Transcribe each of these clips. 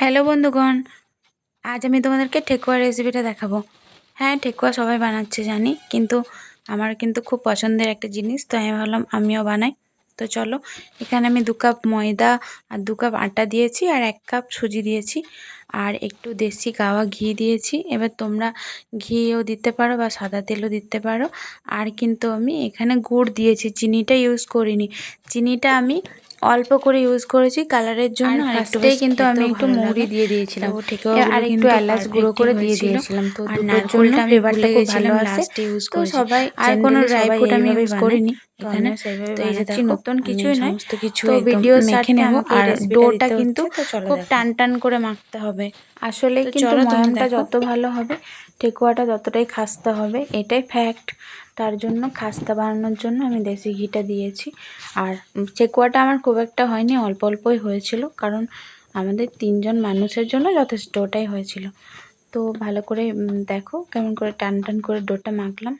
Hello বন্ধুগণ, আজ আমি তোমাদেরকে ঠেকুয়া রেসিপিটা দেখাবো। হ্যাঁ, ঠেকুয়া সবাই বানাচ্ছে জানি, কিন্তু আমার কিন্তু খুব পছন্দের একটা জিনিস, তো আমি ভাবলাম আমিও বানাই। তো চলো, এখানে আমি 2 কাপ ময়দা আর 2 কাপ আটা দিয়েছি আর 1 কাপ সুজি দিয়েছি আর একটু দেশি গাওয়া ঘি দিয়েছি। এবার তোমরা ঘিও দিতে পারো বা সাদা তেলও দিতে পারো। আর কিন্তু আমি এখানে গুড় দিয়েছি, চিনিটা ইউজ করিনি। চিনিটা আমি অল্প করে ইউজ করেছি কালারের জন্য। আর ফার্স্টেই কিন্তু আমি একটু মৌরি দিয়ে দিয়েছিলাম, আর একটু এলাচ গুঁড়ো করে দিয়ে দিয়েছিলাম। তো আর নারকেলটা আমি ভুলে গেছিলাম, লাস্টে ইউজ করেছি। সবাই আর কোনো ড্রাই ফ্রুট আমি ইউজ করিনি এখানে। তো এই যে দেখো, নতুন কিছুই নয়, সমস্ত কিছু তো ভিডিও মেখে নেব। আর ডোটা কিন্তু খুব টান টান করে মাখতে হবে। আসলে কিন্তু ময়ামটা যত ভালো হবে ঠেকুয়াটা ততটাই খাস্তা হবে, এটাই ফ্যাক্ট। তার জন্য খাস্তা বানানোর জন্য আমি দেশি ঘিটা দিয়েছি। আর ঠেকুয়াটা আমার খুব একটা হয়নি, অল্প অল্পই হয়েছিল, কারণ আমাদের 3 জন মানুষের জন্য যথেষ্ট, ওটাই হয়েছিল। তো ভালো করে দেখো কেমন করে টান টান করে ডোটা মাখলাম।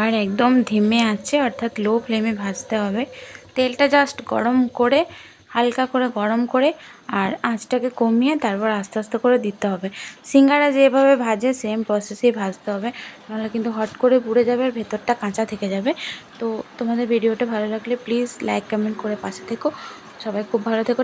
আর একদম ধিমে আছে, অর্থাৎ লো ফ্লেমে ভাজতে হবে। তেলটা জাস্ট গরম করে, হালকা করে গরম করে, আর আঁচটাকে কমিয়ে তারপর আস্তে আস্তে করে দিতে হবে। সিঙ্গারা যেভাবে ভাজে সেম প্রসেসেই ভাজতে হবে, নাহলে কিন্তু হট করে পুড়ে যাবে আর ভেতরটা কাঁচা থেকে যাবে। তো তোমাদের ভিডিওটা ভালো লাগলে প্লিজ লাইক কমেন্ট করে পাশে থেকো। সবাই খুব ভালো থেকো।